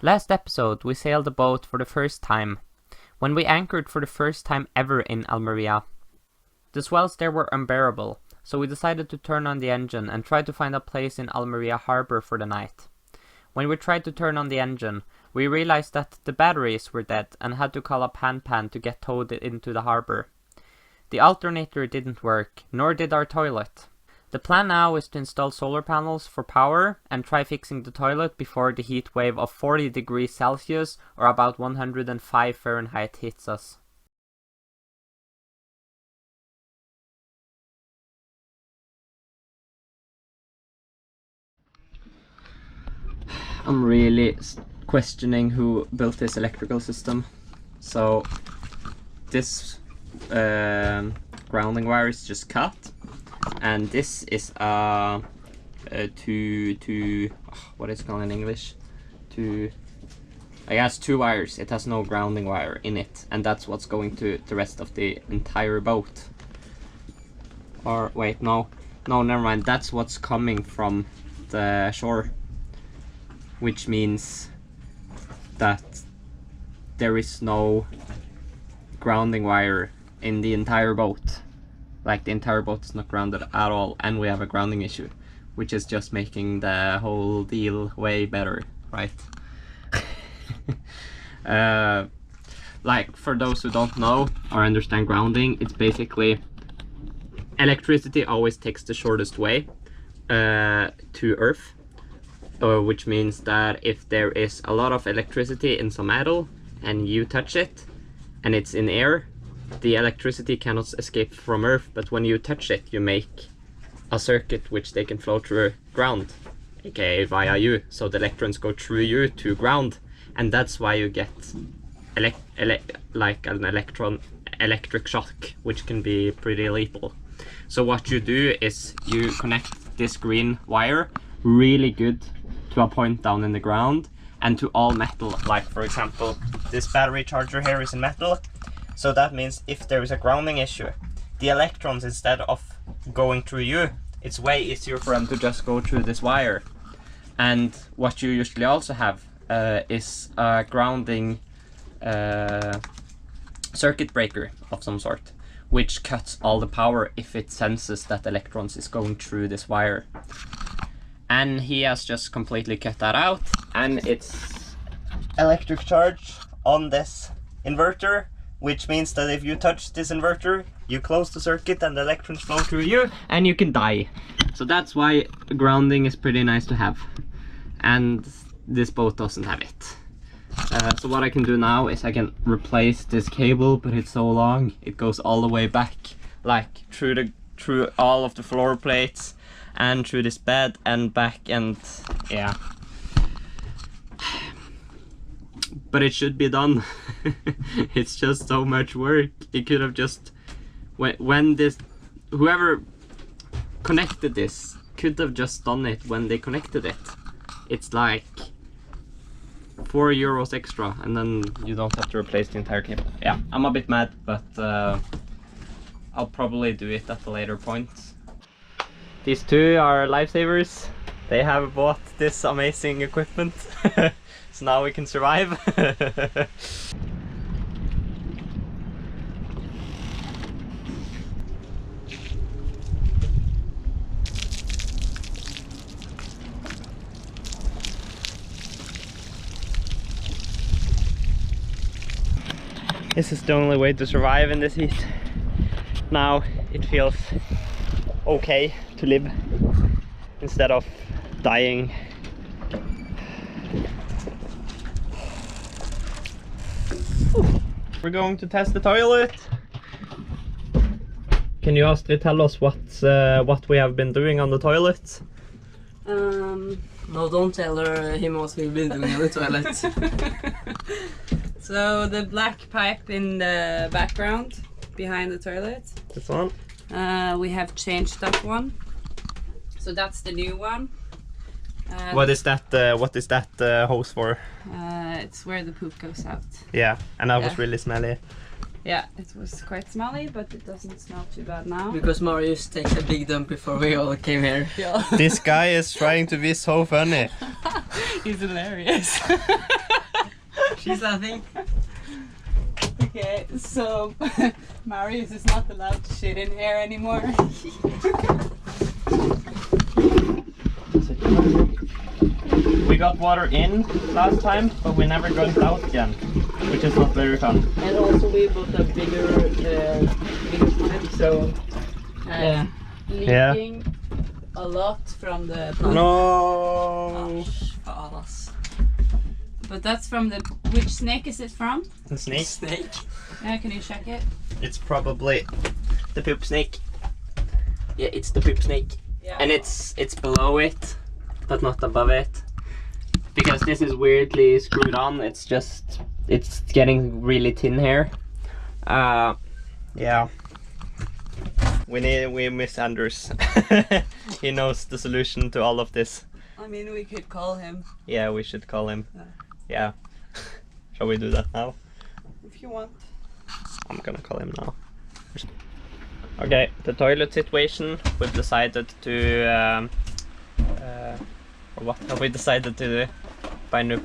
Last episode, we sailed a boat for the first time, when we anchored for the first time ever in Almeria. The swells there were unbearable, so we decided to turn on the engine and try to find a place in Almeria harbor for the night. When we tried to turn on the engine, we realized that the batteries were dead and had to call up Hanpan to get towed into the harbor. The alternator didn't work, nor did our toilet. The plan now is to install solar panels for power and try fixing the toilet before the heat wave of 40 degrees Celsius or about 105 Fahrenheit hits us. I'm really questioning who built this electrical system. So this grounding wire is just cut. And this is what is it called in English? I guess 2 wires. It has no grounding wire in it, and that's what's going to the rest of the entire boat. Or wait, no, never mind. That's what's coming from the shore, which means that there is no grounding wire in the entire boat. Like, the entire boat is not grounded at all, and we have a grounding issue, which is just making the whole deal way better, right? Like, for those who don't know or understand grounding, it's basically electricity always takes the shortest way to Earth, which means that if there is a lot of electricity in some metal and you touch it and it's in air, the electricity cannot escape from Earth, but when you touch it, you make a circuit which they can flow through ground, aka via you. So the electrons go through you to ground, and that's why you get like an electric shock, which can be pretty lethal. So what you do is you connect this green wire really good to a point down in the ground and to all metal. Like, for example, this battery charger here is in metal. So that means if there is a grounding issue, the electrons, instead of going through you, it's way easier for them to just go through this wire. And what you usually also have is a grounding circuit breaker of some sort, which cuts all the power if it senses that electrons is going through this wire. And he has just completely cut that out, and it's electric charge on this inverter, which means that if you touch this inverter, you close the circuit and the electrons flow through you and you can die. So that's why grounding is pretty nice to have. And this boat doesn't have it. So what I can do now is I can replace this cable, but it's so long, it goes all the way back, like through all of the floor plates and through this bed and back, and yeah. But it should be done. It's just so much work. It could have just, when this, whoever connected this could have just done it when they connected it. It's like €4 extra, and then you don't have to replace the entire cable. Yeah, I'm a bit mad, but I'll probably do it at a later point. These two are lifesavers. They have bought this amazing equipment. So now we can survive. This is the only way to survive in this heat. Now it feels okay to live instead of dying. We're going to test the toilet. Can you Astrid tell us what we have been doing on the toilet? No, don't tell him what we've been doing on the toilet. So the black pipe in the background behind the toilet. This one? We have changed that one. So that's the new one. What is that hose for? It's where the poop goes out. Yeah, and that was really smelly. Yeah, it was quite smelly, but it doesn't smell too bad now. Because Marius takes a big dump before we all came here. Yeah. This guy is trying to be so funny. He's hilarious. She's laughing. Okay, so Marius is not allowed to shit in here anymore. We got water in last time, but we never got it out again, which is not very fun. And also we bought a bigger pipe, so Yeah. Leaking a lot from the pump. No. Ass. But that's from the... Which snake is it from? The snake. Snake. Yeah, can you check it? It's probably the poop snake. Yeah, it's the poop snake. Yeah. And it's below it, but not above it. Because this is weirdly screwed on. It's getting really thin here. Yeah. We miss Anders. He knows the solution to all of this. I mean, we could call him Yeah, we should call him. Yeah. Shall we do that now? if you want. I'm gonna call him now. Okay, the toilet situation. We've decided to or what have we decided to do? Buy new.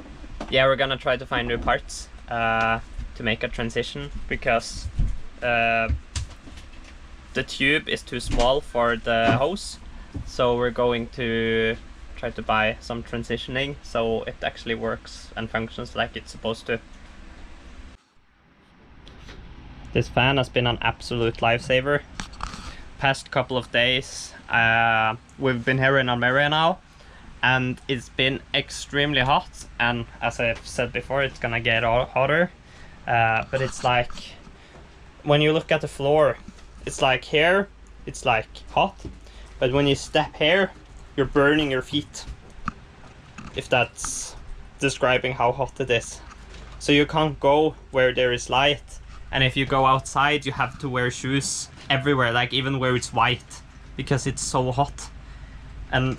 Yeah, we're gonna try to find new parts to make a transition because the tube is too small for the hose. So we're going to try to buy some transitioning so it actually works and functions like it's supposed to. This fan has been an absolute lifesaver. Past couple of days, we've been here in Almeria now, and it's been extremely hot. And as I've said before, it's gonna get hotter. But it's like when you look at the floor, it's like here, it's like hot. But when you step here, you're burning your feet. If that's describing how hot it is. So you can't go where there is light. And if you go outside, you have to wear shoes everywhere, like even where it's white, because it's so hot. And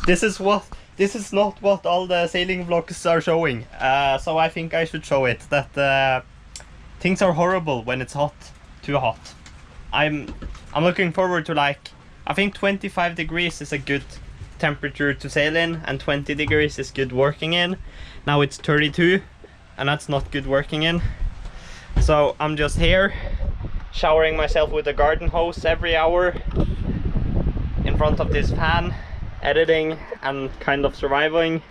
this is not what all the sailing vlogs are showing. So I think I should show it, that things are horrible when it's hot, too hot. I'm looking forward to, like, I think 25 degrees is a good temperature to sail in, and 20 degrees is good working in. Now it's 32. And that's not good working in. So I'm just here showering myself with a garden hose every hour in front of this fan, editing and kind of surviving,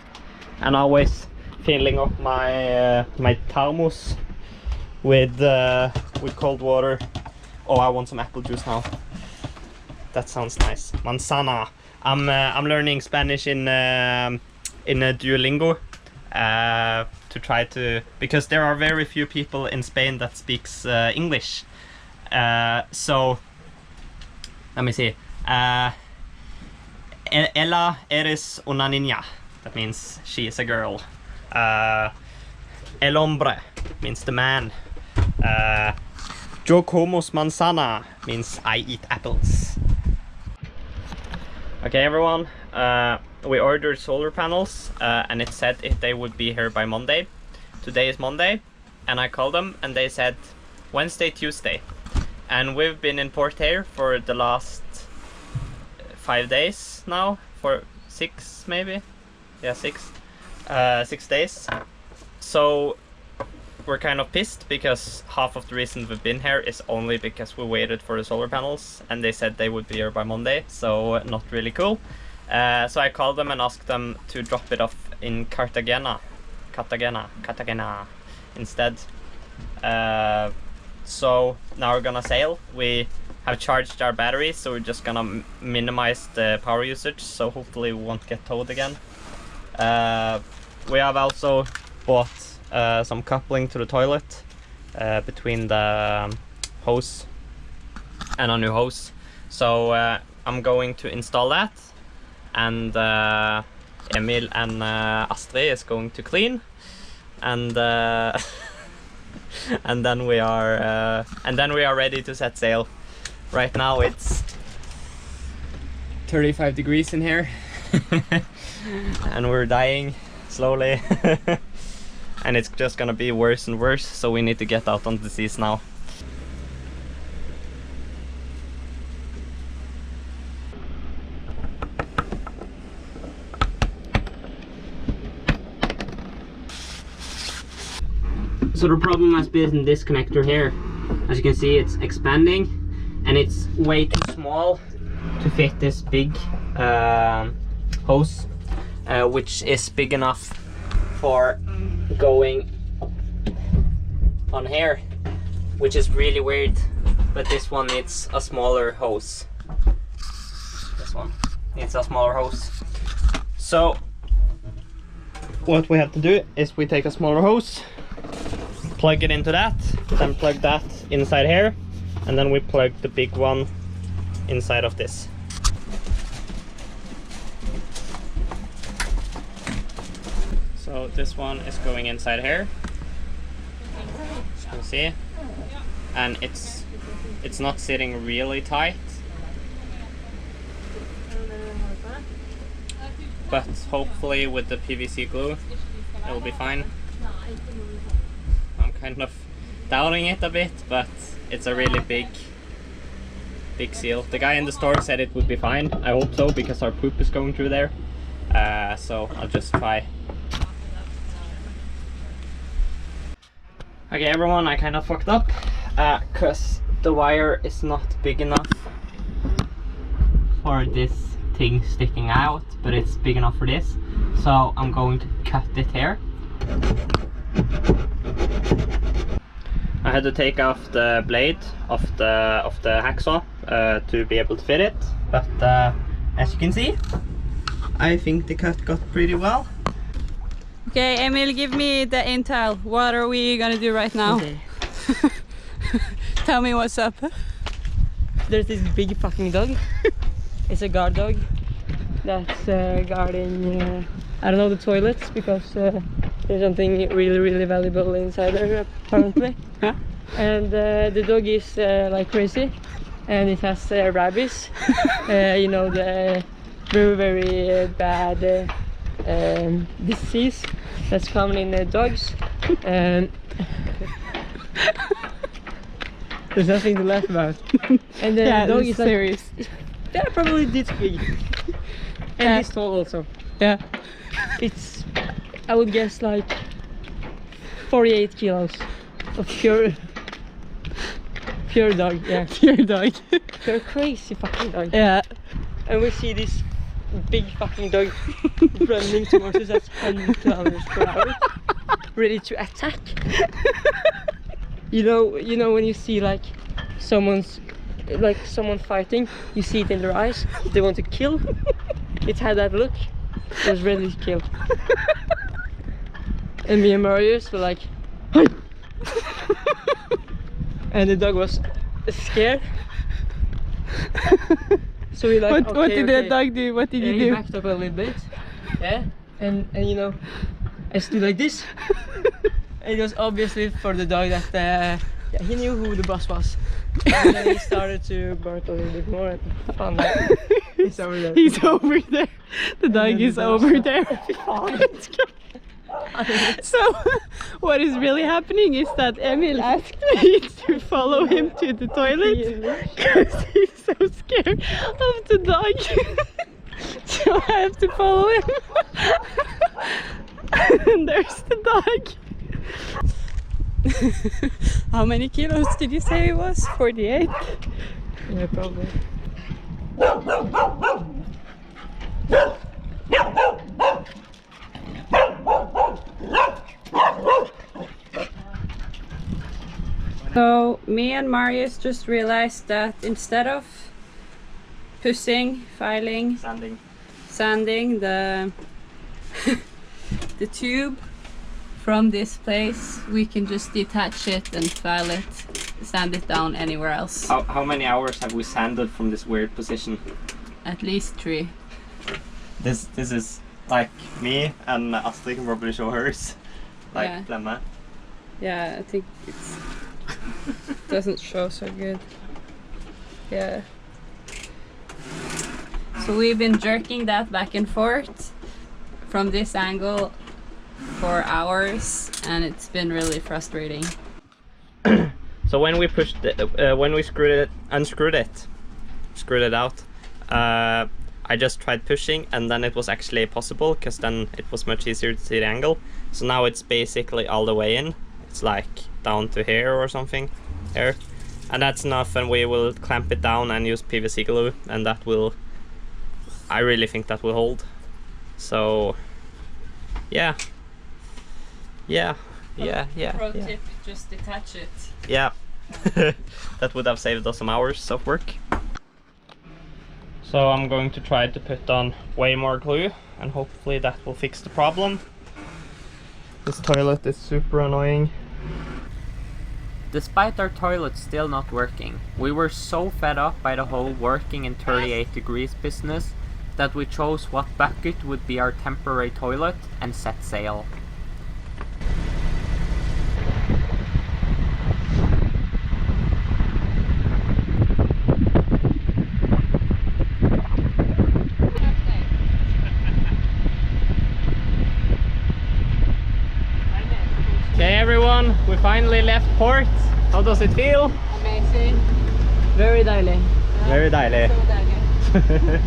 and always filling up my my thermos with cold water. Oh, I want some apple juice now. That sounds nice. Manzana. I'm learning Spanish in Duolingo. To try to, because there are very few people in Spain that speaks English. So let me see. Ella eres una niña. That means she is a girl. El hombre means the man. Yo como manzana means I eat apples. Okay, everyone. We ordered solar panels and it said they would be here by Monday. Today is Monday, and I called them and they said Wednesday, Tuesday. And we've been in Port here for the last 5 days now, for 6 maybe? Yeah, 6. 6 days. So we're kind of pissed because half of the reason we've been here is only because we waited for the solar panels and they said they would be here by Monday, so not really cool. So I called them and asked them to drop it off in Cartagena instead. So now we're gonna sail. We have charged our batteries, so we're just gonna minimize the power usage, so hopefully we won't get towed again. We have also bought some coupling to the toilet between the hose and a new hose. So I'm going to install that, and Emil and Astrid is going to clean, and and then we are ready to set sail. Right now it's 35 degrees in here and we're dying slowly. And it's just gonna be worse and worse, so we need to get out on the seas now. So the problem has been in this connector here. As you can see, it's expanding and it's way too small to fit this big hose, which is big enough for going on here, which is really weird. But this one needs a smaller hose. This one needs a smaller hose. So what we have to do is we take a smaller hose, plug it into that, then plug that inside here, and then we plug the big one inside of this. So this one is going inside here, as you can see, and it's not sitting really tight, but hopefully with the PVC glue it will be fine. I'm kind of doubting it a bit, but it's a really big seal. The guy in the store said it would be fine. I hope so, because our poop is going through there. So I'll just try. Okay everyone, I kind of fucked up because the wire is not big enough for this thing sticking out, but it's big enough for this. So I'm going to cut it here. I had to take off the blade of the hacksaw to be able to fit it, but as you can see, I think the cut got pretty well. Okay, Emil, give me the intel. What are we gonna do right now? Okay. Tell me what's up. There's this big fucking dog. It's a guard dog that's guarding, I don't know, the toilets, because there's something really valuable inside there apparently. Yeah. And the dog is like crazy, and it has rabies. You know, the very bad disease that's common in dogs. And there's nothing to laugh about. And the dog is like, serious. yeah, probably this big. And this tall also. Yeah. It's, I would guess, like 48 kilos of pure dog. Yeah, Your dog. pure crazy fucking dog. Yeah. And we see this big fucking dog running towards us at 10 kilometers per hour, ready to attack. You know when you see like someone fighting, you see it in their eyes. They want to kill. It had that look. It was ready to kill. And me and Marius were like, "Hey!" And the dog was scared. So we like, What did the dog do? What did and you he do? backed up a little bit. Yeah. And you know, I stood like this. And it was obviously for the dog that yeah, he knew who the boss was. And then he started to bark a little bit more and found out he's over there. He's over there. The dog is over there. So what is really happening is that Emil asked me to follow him to the toilet because he's so scared of the dog. So I have to follow him. And there's the dog. How many kilos did you say it was? 48? Yeah, probably. So me and Marius just realized that instead of pushing, filing, sanding the the tube from this place, we can just detach it and file it, sand it down anywhere else. How many hours have we sanded from this weird position? At least 3. This is like me, and Astrid can probably show hers. Like Yeah. Lemma. Yeah, I think it's doesn't show so good. Yeah. So we've been jerking that back and forth from this angle for hours, and it's been really frustrating. So when we pushed it, when we unscrewed it out, I just tried pushing, and then it was actually possible, because then it was much easier to see the angle. So now it's basically all the way in. It's like down to here or something, here. And that's enough, and we will clamp it down and use PVC glue, and that will, I really think that will hold. So yeah. Pro tip, just detach it. Yeah. That would have saved us some hours of work. So I'm going to try to put on way more glue, and hopefully that will fix the problem. This toilet is super annoying. Despite our toilet still not working, we were so fed up by the whole working in 38 degrees business that we chose what bucket would be our temporary toilet and set sail. Okay everyone, we finally left port. How does it feel? Amazing. Very deilig. Very deilig. So deilig.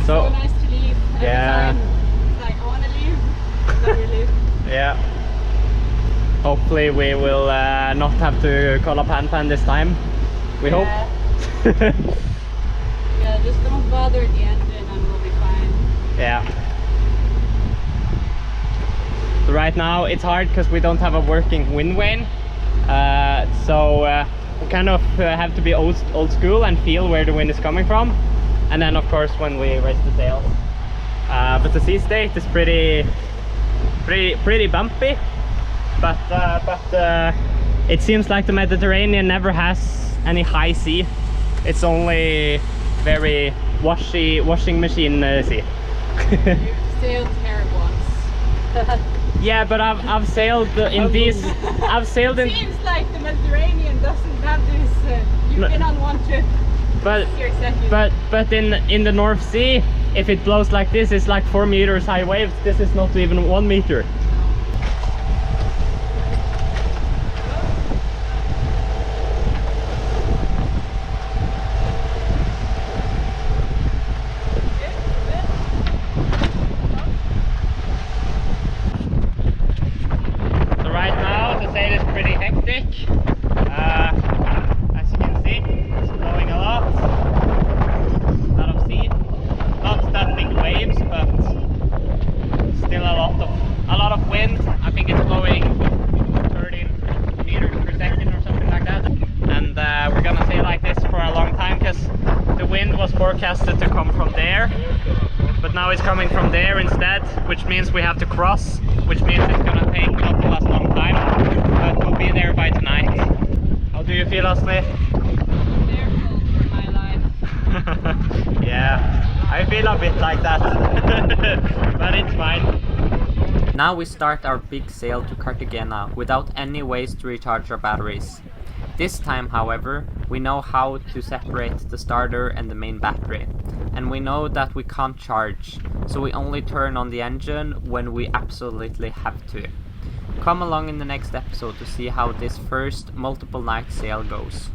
So nice to leave every time. It's like I want to leave, and then we leave. Yeah. Hopefully we will not have to call up Pan this time. We hope. Yeah, just don't bother the engine and we'll be fine. Yeah. So right now it's hard because we don't have a working wind vane. So we kind of have to be old school and feel where the wind is coming from. And then of course when we raise the sails. But the sea state is pretty bumpy. But it seems like the Mediterranean never has any high sea. It's only very washing machine sea. You've sailed here once. Yeah, but I've sailed in these. I've sailed in. Seems like the Mediterranean doesn't have this. You've been on one trip. But in the North Sea, if it blows like this, it's like 4 meters high waves. This is not even 1 meter. Forecasted to come from there, but now it's coming from there instead, which means we have to cross, which means it's gonna take not as long time, but we'll be there by tonight. How do you feel, Asli? Fearful for my life. Yeah, I feel a bit like that, but it's fine. Now we start our big sail to Cartagena without any ways to recharge our batteries. This time, however, we know how to separate the starter and the main battery, and we know that we can't charge, so we only turn on the engine when we absolutely have to. Come along in the next episode to see how this first multiple night sail goes.